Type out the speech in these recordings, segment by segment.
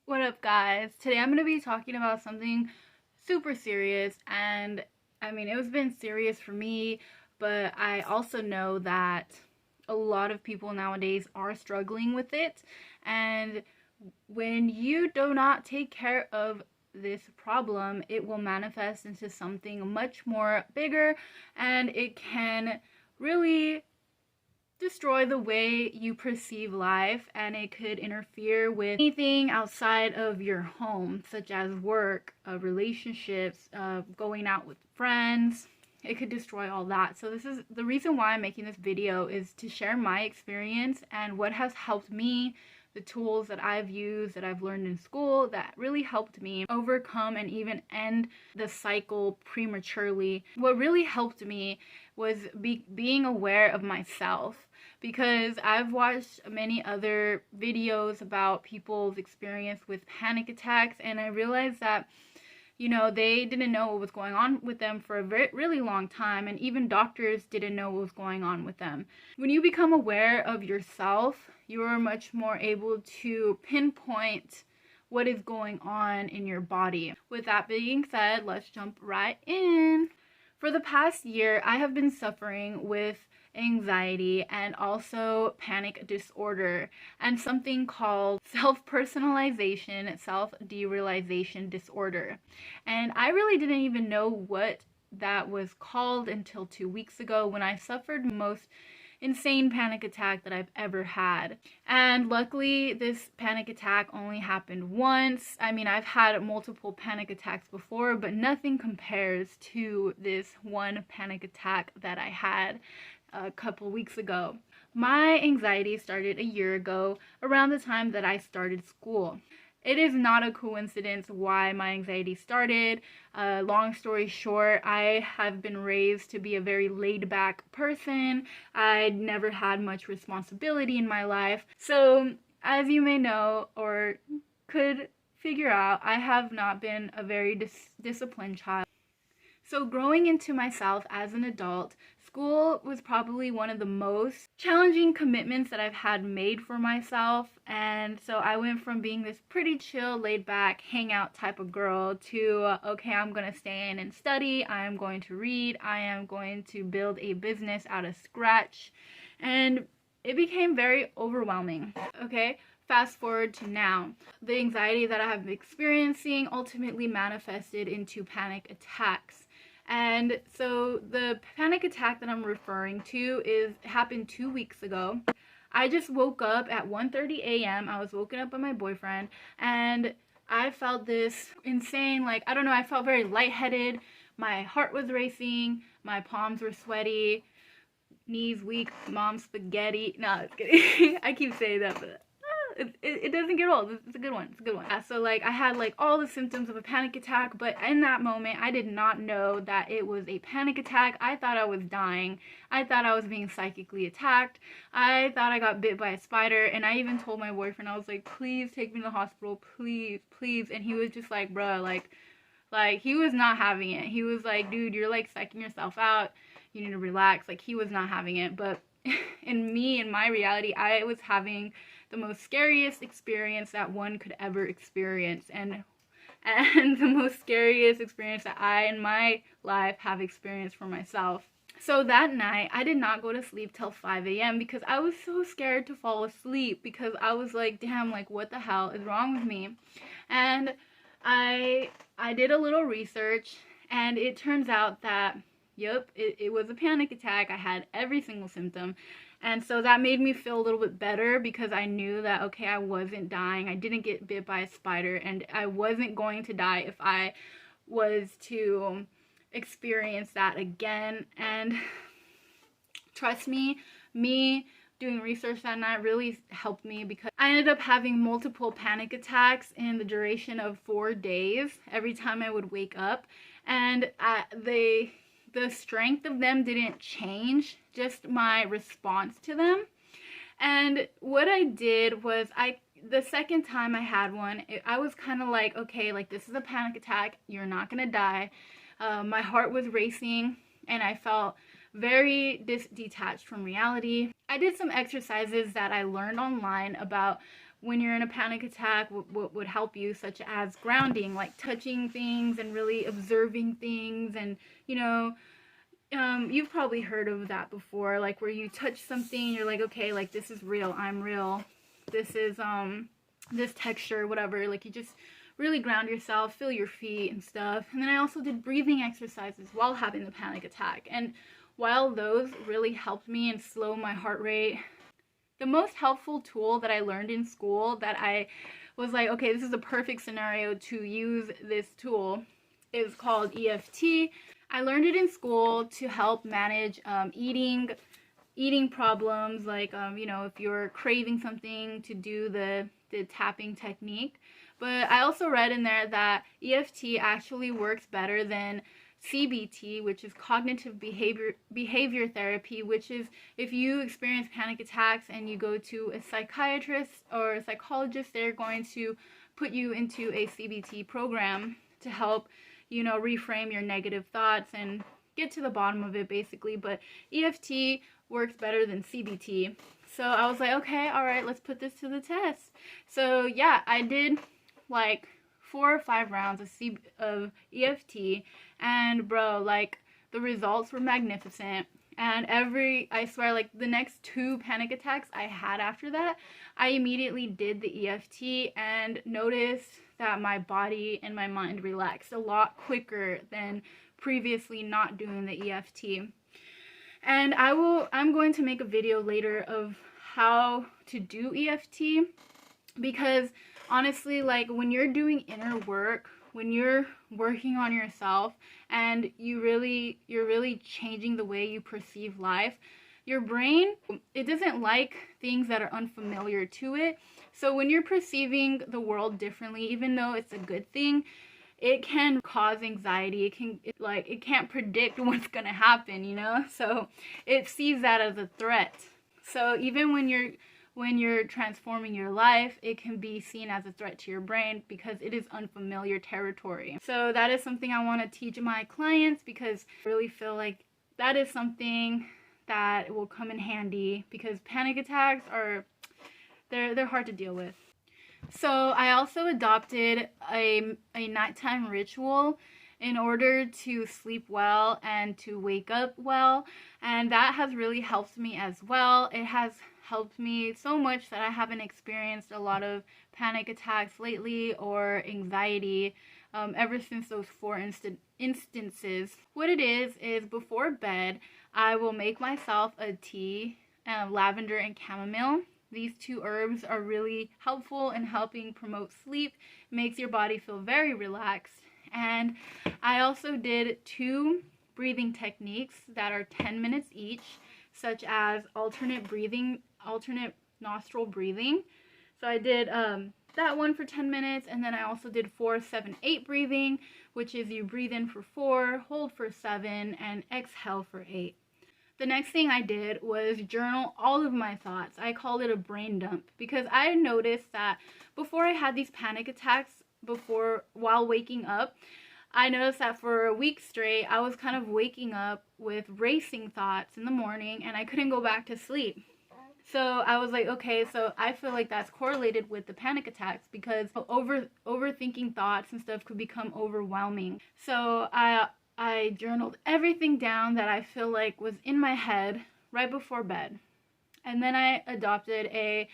What up, guys? Today I'm going to be talking about something super serious, and I mean, it was been serious for me, but I also know that a lot of people nowadays are struggling with it, and when you do not take care of this problem, it will manifest into something much more bigger, and it can really destroy the way you perceive life, and it could interfere with anything outside of your home, such as work, relationships, going out with friends. It could destroy all that. So this is the reason why I'm making this video, is to share my experience and what has helped me, the tools that I've used, that I've learned in school, that really helped me overcome and even end the cycle prematurely. What really helped me was being aware of myself, because I've watched many other videos about people's experience with panic attacks, and I realized that they didn't know what was going on with them for a really long time, and even doctors didn't know what was going on with them. When you become aware of yourself, you are much more able to pinpoint what is going on in your body. With that being said, let's jump right in. For the past year, I have been suffering with anxiety and also panic disorder, and something called self-personalization, self-derealization disorder. And I really didn't even know what that was called until 2 weeks ago, when I suffered the most insane panic attack that I've ever had. And luckily, this panic attack only happened once. I mean, I've had multiple panic attacks before, but nothing compares to this one panic attack that I had a couple weeks ago. My anxiety started a year ago, around the time that I started school. It is not a coincidence why my anxiety started. Long story short, I have been raised to be a very laid-back person. I never had much responsibility in my life. So, as you may know, or could figure out, I have not been a very disciplined child. So growing into myself as an adult, school was probably one of the most challenging commitments that I've had made for myself. And so I went from being this pretty chill, laid back, hangout type of girl to, okay, I'm going to stay in and study. I am going to read. I am going to build a business out of scratch. And it became very overwhelming. Okay. Fast forward to now. The anxiety that I have been experiencing ultimately manifested into panic attacks. And so the panic attack that I'm referring to happened 2 weeks ago. I just woke up at 1:30 a.m. I was woken up by my boyfriend, and I felt this insane, I don't know, I felt very lightheaded. My heart was racing, my palms were sweaty, knees weak, mom spaghetti. No, it's kidding. I keep saying that, but it doesn't get old. It's a good one. It's a good one. So I had all the symptoms of a panic attack, but in that moment I did not know that it was a panic attack. I thought I was dying. I thought I was being psychically attacked. I thought I got bit by a spider, and I even told my boyfriend, I was like, please take me to the hospital, please, please. And he was just like, bruh, he was not having it. He was like, dude, you're psyching yourself out. You need to relax. He was not having it. But in my reality, I was having the most scariest experience that one could ever experience, and the most scariest experience that I in my life have experienced for myself. So that night, I did not go to sleep till 5 a.m. because I was so scared to fall asleep, because I was like, damn, what the hell is wrong with me? And I did a little research, and it turns out that, yep, it was a panic attack. I had every single symptom. And so that made me feel a little bit better, because I knew that, okay, I wasn't dying. I didn't get bit by a spider, and I wasn't going to die if I was to experience that again. And trust me, doing research that night really helped me, because I ended up having multiple panic attacks in the duration of 4 days every time I would wake up. And the strength of them didn't change, just my response to them. And what I did was, the second time I had one, I was kind of like, okay, this is a panic attack, you're not gonna die. My heart was racing, and I felt very detached from reality. I did some exercises that I learned online about when you're in a panic attack, what would help you, such as grounding, like touching things and really observing things. And you've probably heard of that before, like where you touch something, you're like, okay, like this is real, I'm real, this is this texture, whatever. Like you just really ground yourself, feel your feet and stuff. And then I also did breathing exercises while having the panic attack, and while those really helped me and slow my heart rate, the most helpful tool that I learned in school that I was like, okay, this is a perfect scenario to use this tool, is called EFT. I learned it in school to help manage eating problems, like if you're craving something, to do the tapping technique. But I also read in there that EFT actually works better than CBT, which is cognitive behavior therapy, which is if you experience panic attacks and you go to a psychiatrist or a psychologist, they're going to put you into a CBT program to help, reframe your negative thoughts and get to the bottom of it, basically. But EFT works better than CBT. So I was like, okay, all right, let's put this to the test. So yeah, I did like 4 or 5 rounds of EFT, and bro, like the results were magnificent. And I swear, like the next 2 panic attacks I had after that, I immediately did the EFT and noticed that my body and my mind relaxed a lot quicker than previously not doing the EFT. And I'm going to make a video later of how to do EFT, because honestly, like when you're doing inner work, when you're working on yourself and you're really changing the way you perceive life, your brain, it doesn't like things that are unfamiliar to it. So when you're perceiving the world differently, even though it's a good thing, it can cause anxiety. It can't predict what's gonna happen, so it sees that as a threat. So even when you're transforming your life, it can be seen as a threat to your brain because it is unfamiliar territory. So that is something I want to teach my clients, because I really feel like that is something that will come in handy, because panic attacks they're hard to deal with. So I also adopted a nighttime ritual in order to sleep well and to wake up well, and that has really helped me as well. It has helped me so much that I haven't experienced a lot of panic attacks lately or anxiety ever since those 4 instances. What it is before bed, I will make myself a tea, lavender and chamomile. These 2 herbs are really helpful in helping promote sleep. It makes your body feel very relaxed. And I also did 2 breathing techniques that are 10 minutes each, such as alternate nostril breathing. So I did that one for 10 minutes, and then I also did 4-7-8 breathing, which is you breathe in for 4, hold for 7, and exhale for 8. The next thing I did was journal all of my thoughts. I called it a brain dump, because I noticed that before I had these panic attacks, while waking up, I noticed that for a week straight, I was kind of waking up with racing thoughts in the morning, and I couldn't go back to sleep. So I was like, okay, so I feel like that's correlated with the panic attacks, because overthinking thoughts and stuff could become overwhelming. So I journaled everything down that I feel like was in my head right before bed. And then I adopted a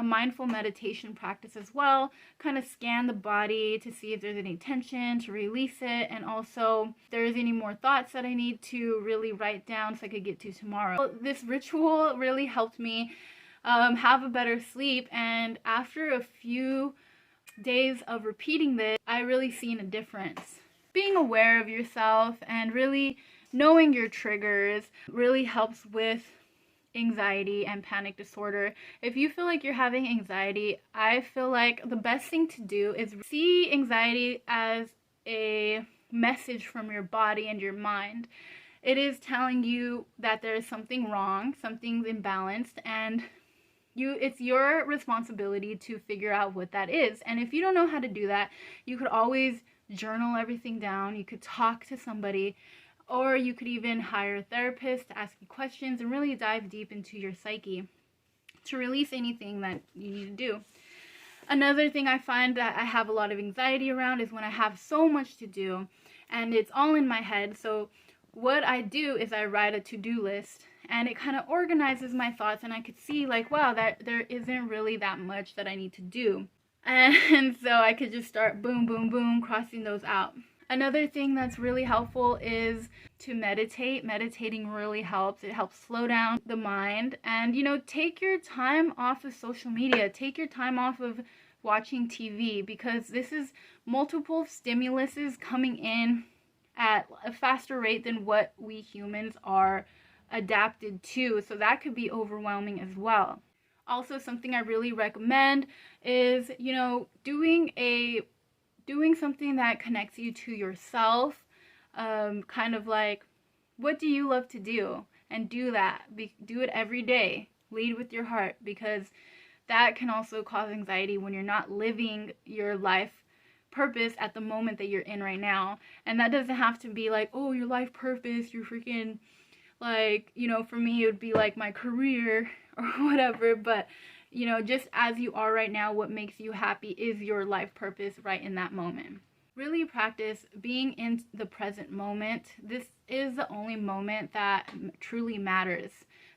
mindful meditation practice as well. Kind of scan the body to see if there's any tension, to release it, and also if there's any more thoughts that I need to really write down so I could get to tomorrow. This ritual really helped me have a better sleep, and after a few days of repeating this, I really seen a difference. Being aware of yourself and really knowing your triggers really helps with anxiety and panic disorder. If you feel like you're having anxiety, I feel like the best thing to do is see anxiety as a message from your body and your mind. It is telling you that there is something wrong, something's imbalanced, and it's your responsibility to figure out what that is. And if you don't know how to do that, you could always journal everything down. You could talk to somebody, or you could even hire a therapist to ask you questions and really dive deep into your psyche to release anything that you need to do. Another thing I find that I have a lot of anxiety around is when I have so much to do and it's all in my head. So what I do is I write a to-do list, and it kind of organizes my thoughts, and I could see like, wow, that there isn't really that much that I need to do. And so I could just start boom, boom, boom, crossing those out. Another thing that's really helpful is to meditate. Meditating really helps. It helps slow down the mind. And, you know, take your time off of social media. Take your time off of watching TV, because this is multiple stimuluses coming in at a faster rate than what we humans are adapted to. So that could be overwhelming as well. Also, something I really recommend is, you know, doing something that connects you to yourself. Kind of like, what do you love to do? And do that. Do it every day. Lead with your heart, because that can also cause anxiety when you're not living your life purpose at the moment that you're in right now. And that doesn't have to be like, oh, your life purpose, you're freaking, like, you know, for me it would be like my career or whatever, but you know, just as you are right now, what makes you happy is your life purpose right in that moment. Really practice being in the present moment. This is the only moment that truly matters.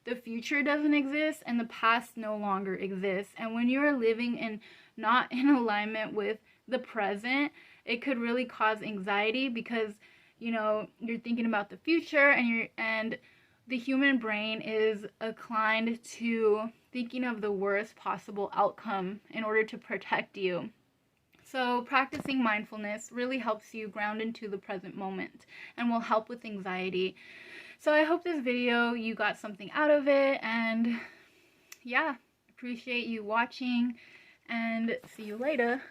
The future doesn't exist and the past no longer exists. And when you're living in not in alignment with the present, it could really cause anxiety, because you know, you're thinking about the future, and the human brain is inclined to thinking of the worst possible outcome in order to protect you. So practicing mindfulness really helps you ground into the present moment and will help with anxiety. So I hope this video, you got something out of it, and yeah, appreciate you watching, and see you later.